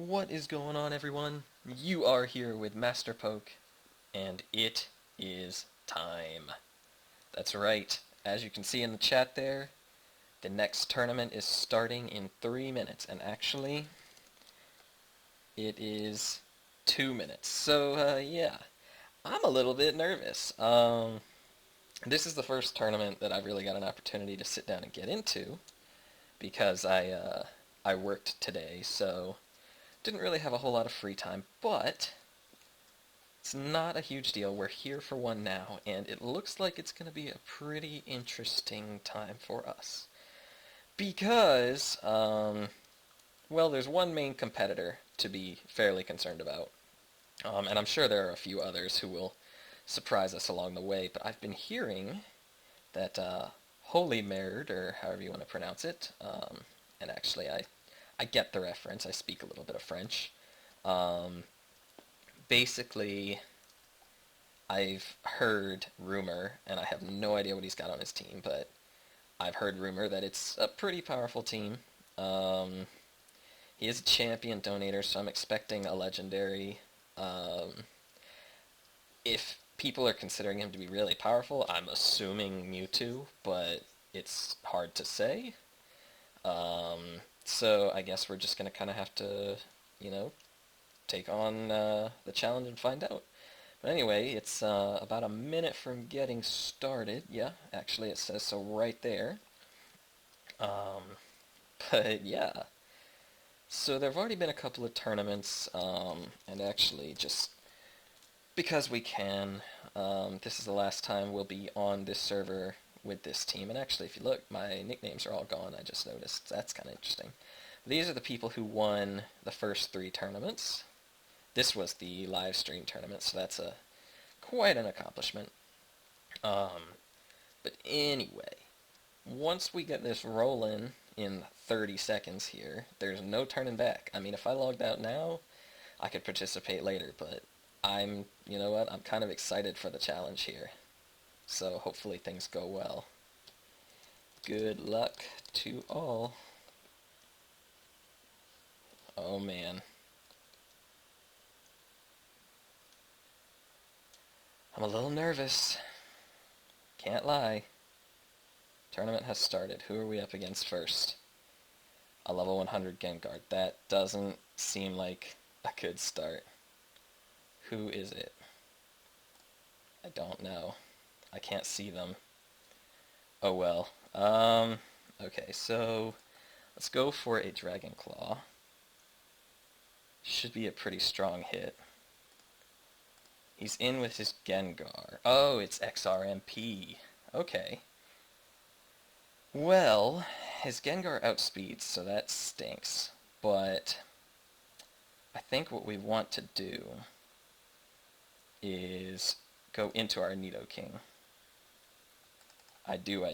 What is going on, everyone? You are here with MasterPoke, and it is time. That's right. As you can see in the chat there, the next tournament is starting in 3 minutes, and actually, it is 2 minutes. So, yeah, I'm a little bit nervous. This is the first tournament that I've really got an opportunity to sit down and get into, because I worked today, so didn't really have a whole lot of free time, but it's not a huge deal. We're here for one now, and it looks like it's going to be a pretty interesting time for us. Because, well, there's one main competitor to be fairly concerned about, and I'm sure there are a few others who will surprise us along the way, but I've been hearing that Holy Merd, or however you want to pronounce it, and actually I get the reference, I speak a little bit of French. Basically, I've heard rumor, and I have no idea what he's got on his team, but I've heard rumor that it's a pretty powerful team. He is a champion donator, so I'm expecting a legendary. If people are considering him to be really powerful, I'm assuming Mewtwo, but it's hard to say. So I guess we're just going to kind of have to, you know, take on the challenge and find out. But anyway, it's about a minute from getting started. Yeah, actually it says so right there. But yeah, so there have already been a couple of tournaments, and actually just because we can, this is the last time we'll be on this server with this team. And actually, if you look, my nicknames are all gone, I just noticed. That's kind of interesting. These are the people who won the first 3 tournaments. This was the live stream tournament, so that's quite an accomplishment. But anyway, once we get this rolling in 30 seconds here, there's no turning back. I mean, if I logged out now, I could participate later, but you know what, I'm kind of excited for the challenge here. So hopefully things go well. Good luck to all. Oh man. I'm a little nervous. Can't lie. Tournament has started. Who are we up against first? A level 100 Gengar. That doesn't seem like a good start. Who is it? I don't know. I can't see them. Oh well. Okay, so let's go for a Dragon Claw. Should be a pretty strong hit. He's in with his Gengar. Oh, it's XRMP. Okay. Well, his Gengar outspeeds, so that stinks. But I think what we want to do is go into our Nidoking. I do.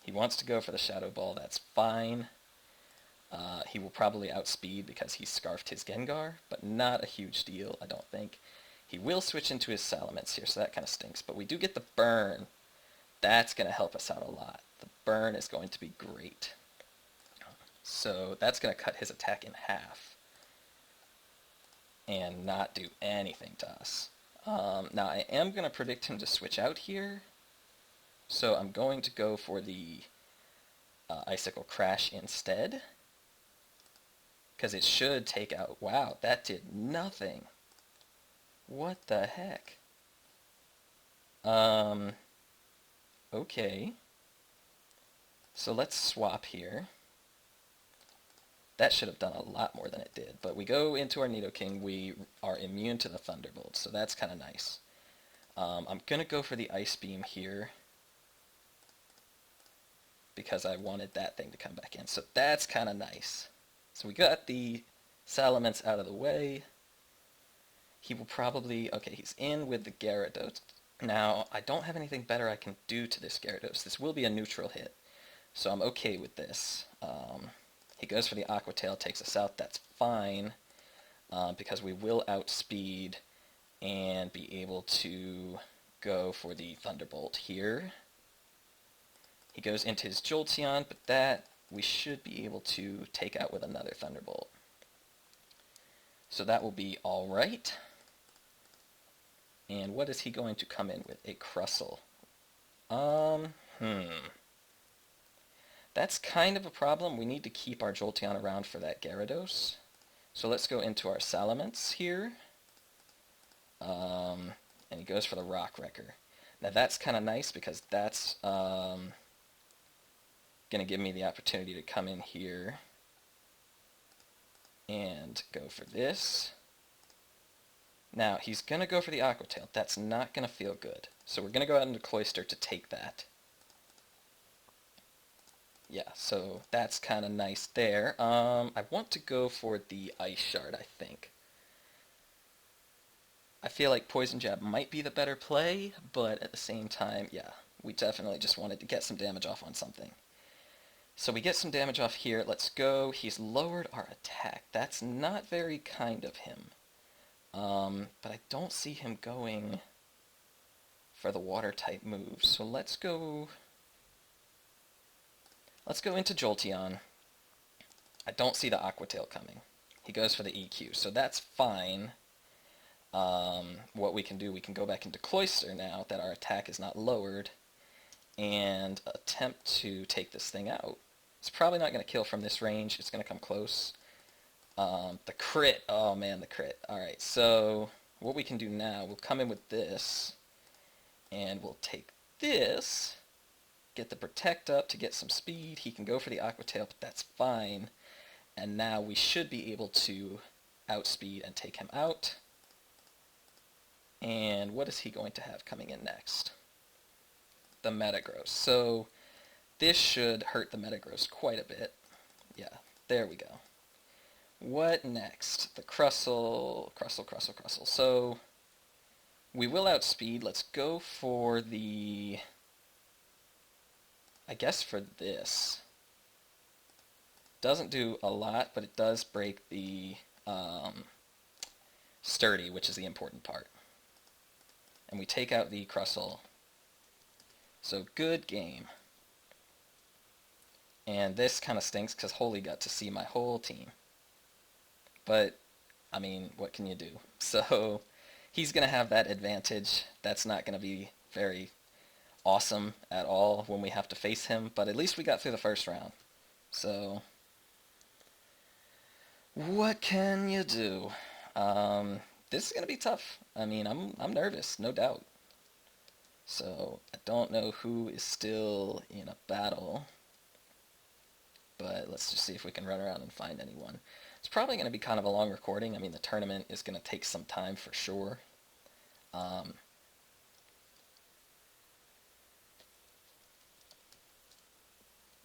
He wants to go for the Shadow Ball, that's fine. He will probably outspeed because he scarfed his Gengar, but not a huge deal, I don't think. He will switch into his Salamence here, so that kind of stinks. But we do get the burn. That's going to help us out a lot. The burn is going to be great. So that's going to cut his attack in half and not do anything to us. Now I am going to predict him to switch out here, so I'm going to go for the Icicle Crash instead, because it should take out... Wow, that did nothing. What the heck? Okay. So let's swap here. That should have done a lot more than it did. But we go into our Nidoking, we are immune to the Thunderbolt, so that's kind of nice. I'm going to go for the Ice Beam here, because I wanted that thing to come back in. So that's kind of nice. So we got the Salamence out of the way. He will probably... Okay, he's in with the Gyarados. Now, I don't have anything better I can do to this Gyarados. This will be a neutral hit, so I'm okay with this. He goes for the Aqua Tail, takes us out. That's fine, because we will outspeed and be able to go for the Thunderbolt here. He goes into his Jolteon, but that we should be able to take out with another Thunderbolt. So that will be alright. And what is he going to come in with? A Crustle. That's kind of a problem. We need to keep our Jolteon around for that Gyarados. So let's go into our Salamence here. And he goes for the Rock Wrecker. Now that's kind of nice because that's going to give me the opportunity to come in here and go for this. Now he's going to go for the Aqua Tail. That's not going to feel good. So we're going to go out into Cloyster to take that. Yeah, so that's kind of nice there. I want to go for the Ice Shard, I think. I feel like Poison Jab might be the better play, but at the same time, yeah, we definitely just wanted to get some damage off on something. So we get some damage off here. Let's go. He's lowered our attack. That's not very kind of him. But I don't see him going for the Water-type moves. So let's go into Jolteon. I don't see the Aqua Tail coming. He goes for the EQ, so that's fine. What we can do, we can go back into Cloyster now that our attack is not lowered and attempt to take this thing out. It's probably not going to kill from this range. It's going to come close. The crit. Oh man, the crit. Alright, so what we can do now, we'll come in with this and we'll take this, get the Protect up to get some speed. He can go for the Aqua Tail, but that's fine. And now we should be able to outspeed and take him out. And what is he going to have coming in next? The Metagross. So this should hurt the Metagross quite a bit. Yeah, there we go. What next? The Crustle. So we will outspeed. Let's go for the... I guess for this. Doesn't do a lot, but it does break the Sturdy, which is the important part. And we take out the Crustle. So good game. And this kind of stinks because Holy got to see my whole team. But, I mean, what can you do? So he's going to have that advantage. That's not going to be very awesome at all when we have to face him. But at least we got through the first round. So what can you do? This is going to be tough. I mean, I'm nervous, no doubt. So I don't know who is still in a battle. But let's just see if we can run around and find anyone. It's probably going to be kind of a long recording. I mean, the tournament is going to take some time for sure.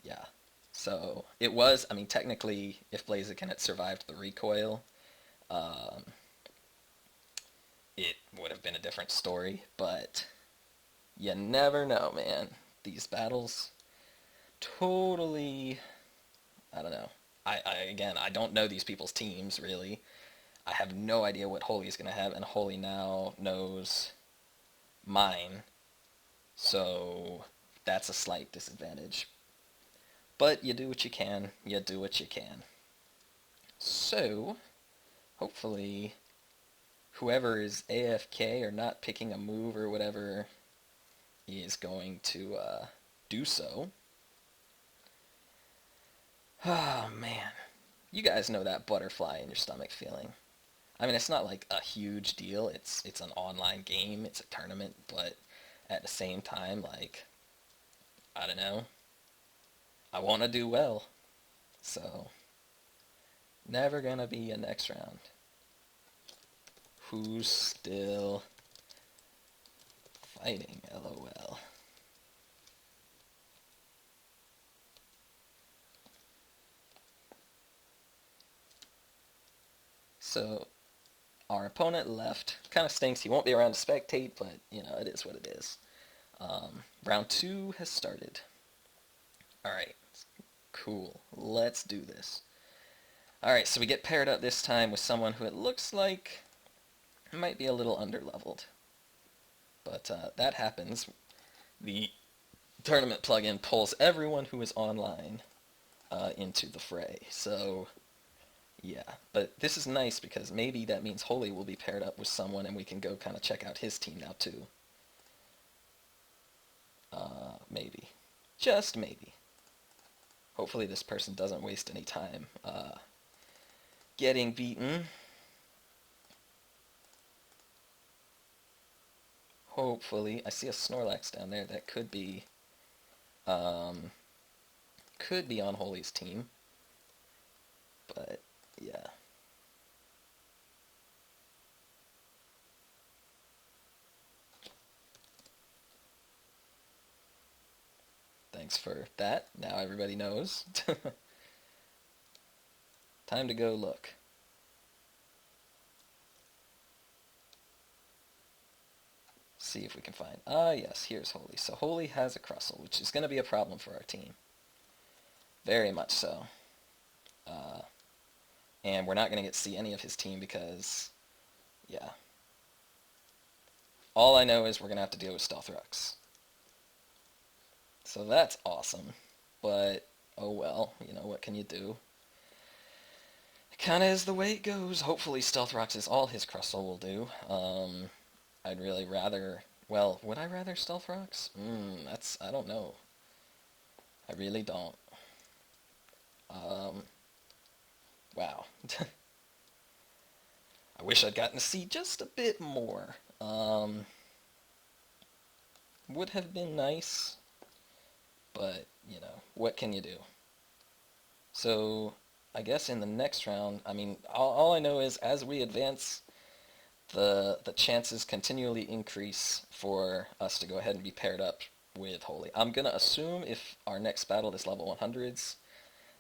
Yeah. So it was, I mean, technically, if Blaziken had survived the recoil, it would have been a different story. But you never know, man. These battles totally... I don't know. Again, I don't know these people's teams, really. I have no idea what Holy is going to have, and Holy now knows mine. So that's a slight disadvantage. But you do what you can. You do what you can. So, hopefully, whoever is AFK or not picking a move or whatever is going to do so. Oh, man. You guys know that butterfly in your stomach feeling. I mean, it's not like a huge deal. It's an online game. It's a tournament. But at the same time, like, I don't know. I want to do well. So, never gonna be a next round. Who's still fighting? LOL. So, our opponent left. Kind of stinks. He won't be around to spectate, but, you know, it is what it is. Round 2 has started. Alright. Cool. Let's do this. Alright, so we get paired up this time with someone who it looks like might be a little underleveled. But that happens. The tournament plugin pulls everyone who is online into the fray. So Yeah, but this is nice because maybe that means Holy will be paired up with someone and we can go kind of check out his team now too. Maybe. Just maybe. Hopefully this person doesn't waste any time getting beaten. Hopefully. I see a Snorlax down there that um, could be on Holy's team. But, yeah. Thanks for that. Now everybody knows. Time to go look. See if we can find... Ah, yes, here's Holy. So Holy has a Crustle, which is going to be a problem for our team. Very much so. And we're not going to get to see any of his team because, yeah. All I know is we're going to have to deal with Stealth Rocks. So that's awesome. But, oh well, you know, what can you do? It kind of is the way it goes. Hopefully Stealth Rocks is all his Crustle will do. I'd really rather... Well, would I rather Stealth Rocks? I don't know. I really don't. Wow. I wish I'd gotten to see just a bit more. Would have been nice, but, you know, what can you do? So, I guess in the next round, I mean, all I know is as we advance, the chances continually increase for us to go ahead and be paired up with Holy. I'm going to assume if our next battle is level 100s,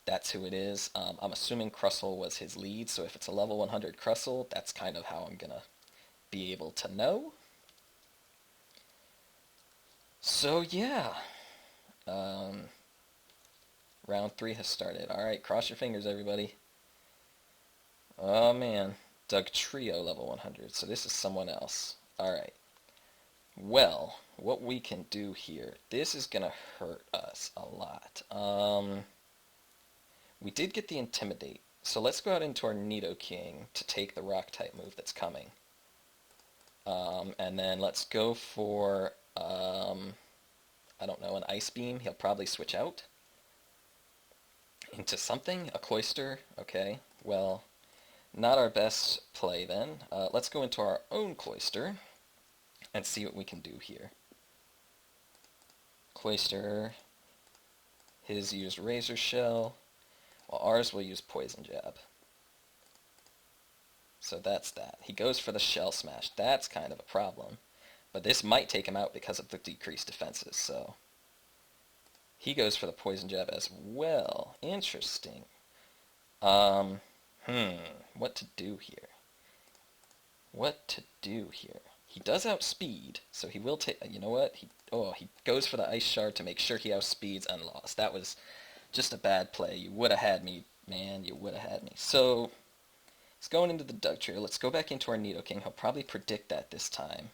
that's who it is. I'm assuming Crustle was his lead, so if it's a level 100 Crustle, that's kind of how I'm going to be able to know. So yeah, round 3 has started. Alright, cross your fingers, everybody. Oh man, Dugtrio level 100, so this is someone else. Alright, well, what we can do here, this is going to hurt us a lot. We did get the Intimidate, so let's go out into our Nidoking to take the Rock-type move that's coming. And then let's go for, I don't know, an Ice Beam. He'll probably switch out into something. A Cloyster, okay. Well, not our best play then. Let's go into our own Cloyster and see what we can do here. Cloyster, his used Razor Shell, while ours will use Poison Jab. So that's that. He goes for the Shell Smash. That's kind of a problem. But this might take him out because of the decreased defenses, so... He goes for the Poison Jab as well. Interesting. What to do here? What to do here? He does outspeed, so he will take... You know what? He goes for the Ice Shard to make sure he outspeeds Unlost. That was just a bad play. You would have had me, man. You would have had me. So... He's going into the Dugtrio. Let's go back into our Nidoking. He'll probably predict that this time.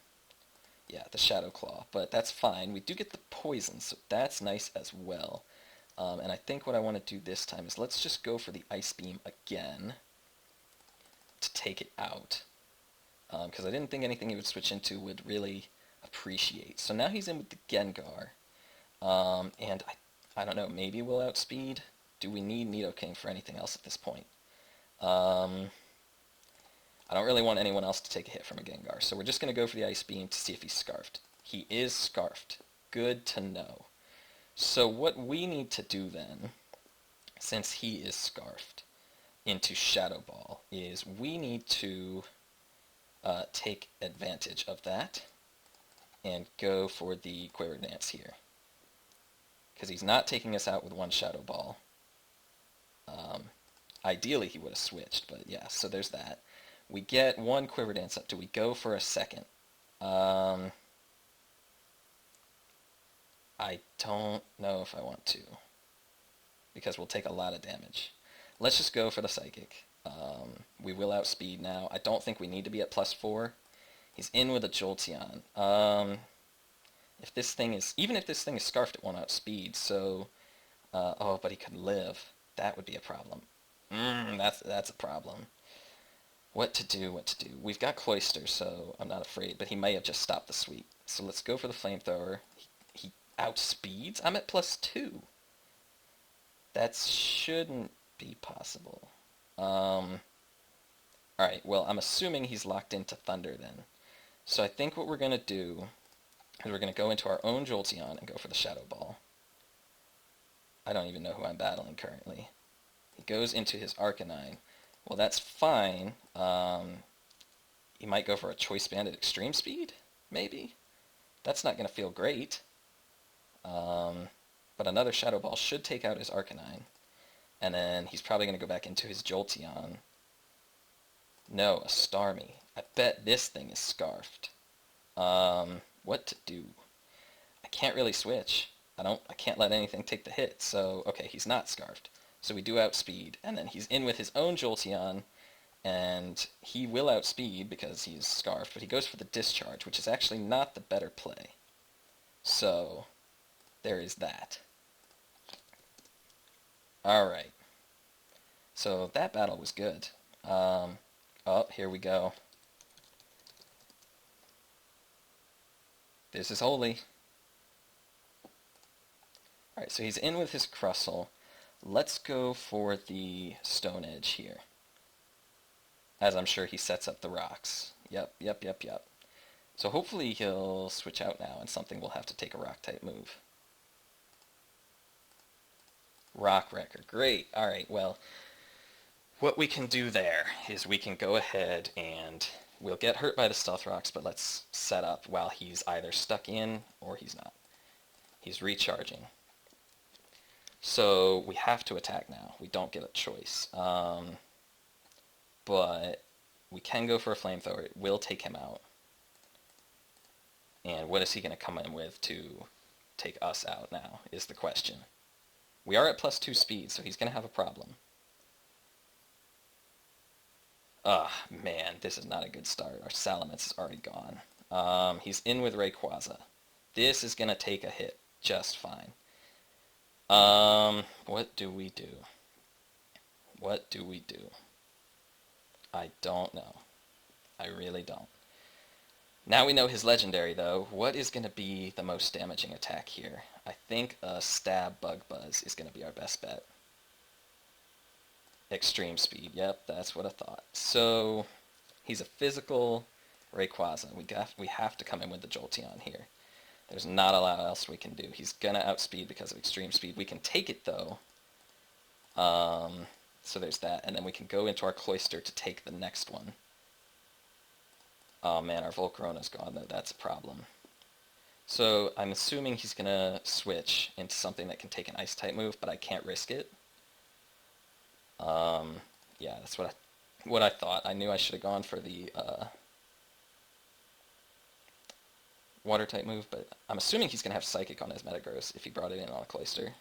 Yeah, the Shadow Claw. But that's fine. We do get the Poison, so that's nice as well. And I think what I want to do this time is let's just go for the Ice Beam again to take it out. Because I didn't think anything he would switch into would really appreciate. So now he's in with the Gengar. And I don't know, maybe we'll outspeed? Do we need Nidoking for anything else at this point? I don't really want anyone else to take a hit from a Gengar, so we're just going to go for the Ice Beam to see if he's Scarfed. He is Scarfed. Good to know. So what we need to do then, since he is Scarfed into Shadow Ball, is we need to take advantage of that and go for the Quiver Dance here. Because he's not taking us out with one Shadow Ball. Ideally he would have switched, but yeah, so there's that. We get one Quiver Dance up. Do we go for a second? I don't know if I want to, because we'll take a lot of damage. Let's just go for the Psychic. We will outspeed now. I don't think we need to be at +4. He's in with a Jolteon. If this thing is, even if this thing is Scarfed, it won't outspeed, so, oh, but he could live. That would be a problem. That's a problem. What to do, what to do. We've got Cloyster, so I'm not afraid, but he may have just stopped the sweep. So let's go for the Flamethrower. He outspeeds? I'm at +2. That shouldn't be possible. Alright, well, I'm assuming he's locked into Thunder then. So I think what we're going to do is we're going to go into our own Jolteon and go for the Shadow Ball. I don't even know who I'm battling currently. He goes into his Arcanine. Well, that's fine. He might go for a Choice Band at Extreme Speed, maybe? That's not going to feel great. But another Shadow Ball should take out his Arcanine. And then he's probably going to go back into his Jolteon. No, a Starmie. I bet this thing is Scarfed. What to do? I can't really switch. I can't let anything take the hit, so, okay, he's not Scarfed. So we do outspeed, and then he's in with his own Jolteon, and he will outspeed because he's Scarfed, but he goes for the Discharge, which is actually not the better play. So, there is that. Alright. So, that battle was good. Oh, here we go. This is holy. Alright, so he's in with his Crustle. Let's go for the Stone Edge here. As I'm sure he sets up the rocks. Yep. So hopefully he'll switch out now and something will have to take a Rock-type move. Rock Wrecker. Great. Alright, well, what we can do there is we can go ahead and we'll get hurt by the Stealth Rocks, but let's set up while he's either stuck in or he's not. He's recharging. So we have to attack now. We don't get a choice. But we can go for a Flamethrower. It will take him out. And what is he going to come in with to take us out now is the question. We are at +2 speed, so he's going to have a problem. Man, this is not a good start. Our Salamence is already gone. He's in with Rayquaza. This is going to take a hit just fine. What do we do? What do we do? I don't know. I really don't. Now we know his legendary, though. What is going to be the most damaging attack here? I think a Stab Bug Buzz is going to be our best bet. Extreme Speed. Yep, that's what I thought. So, he's a physical Rayquaza. We have to come in with the Jolteon here. There's not a lot else we can do. He's going to outspeed because of Extreme Speed. We can take it, though. So there's that. And then we can go into our Cloyster to take the next one. Oh man, our Volcarona's gone, though. That's a problem. So I'm assuming he's going to switch into something that can take an Ice-type move, but I can't risk it. Yeah, that's what I thought. I knew I should have gone for the Water-type move, but I'm assuming he's going to have Psychic on his Metagross if he brought it in on a Cloyster.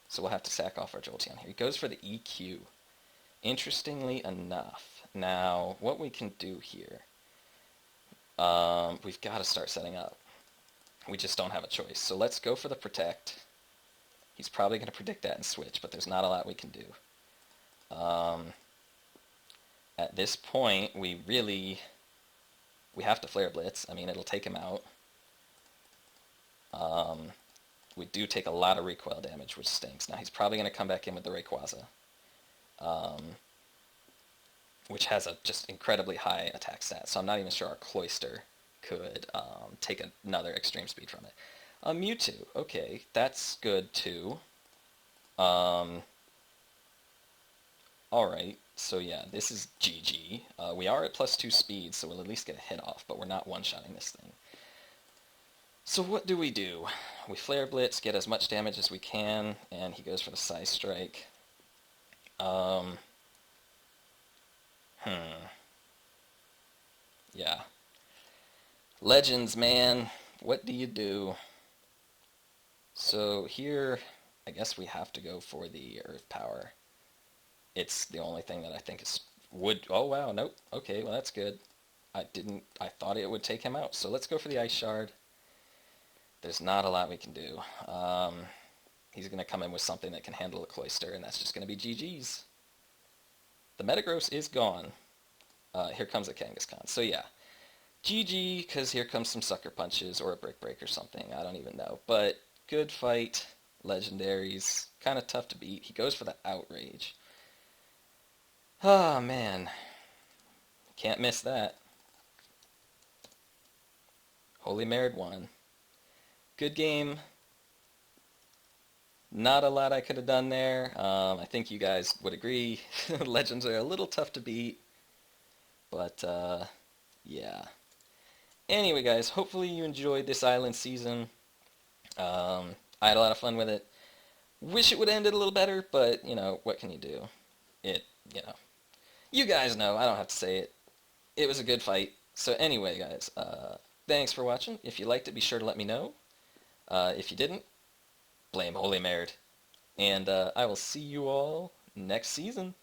So we'll have to sack off our Jolteon here. He goes for the EQ. Interestingly enough, now what we can do here, we've got to start setting up. We just don't have a choice. So let's go for the Protect. He's probably going to predict that and switch, but there's not a lot we can do. At this point, we have to Flare Blitz. I mean, it'll take him out. We do take a lot of recoil damage, which stinks. Now he's probably going to come back in with the Rayquaza, which has a just incredibly high attack stat, so I'm not even sure our Cloyster could take another Extreme Speed from it. Mewtwo, okay, that's good too. Alright, so yeah, this is GG. We are at +2 speed, so we'll at least get a hit off, but we're not one-shotting this thing. So what do? We Flare Blitz, get as much damage as we can, and he goes for the Psy Strike. Yeah. Legends, man. What do you do? So here, I guess we have to go for the Earth Power. It's the only thing that I think would... Oh, wow, nope. Okay, well, that's good. I thought it would take him out. So let's go for the Ice Shard. There's not a lot we can do. He's going to come in with something that can handle a Cloyster, and that's just going to be GG's. the Metagross is gone. Here comes a Kangaskhan. So yeah, GG, because here comes some Sucker Punches or a Brick Break or something. I don't even know. But good fight. Legendaries. Kind of tough to beat. He goes for the Outrage. Oh, man. Can't miss that. Holy Merid won. Good game. Not a lot I could have done there. I think you guys would agree. Legends are a little tough to beat. But, yeah. Anyway, guys, hopefully you enjoyed this island season. I had a lot of fun with it. Wish it would have ended a little better, but, you know, what can you do? You guys know. I don't have to say it. It was a good fight. So anyway, guys, thanks for watching. If you liked it, be sure to let me know. If you didn't, blame Holy Merid. And I will see you all next season.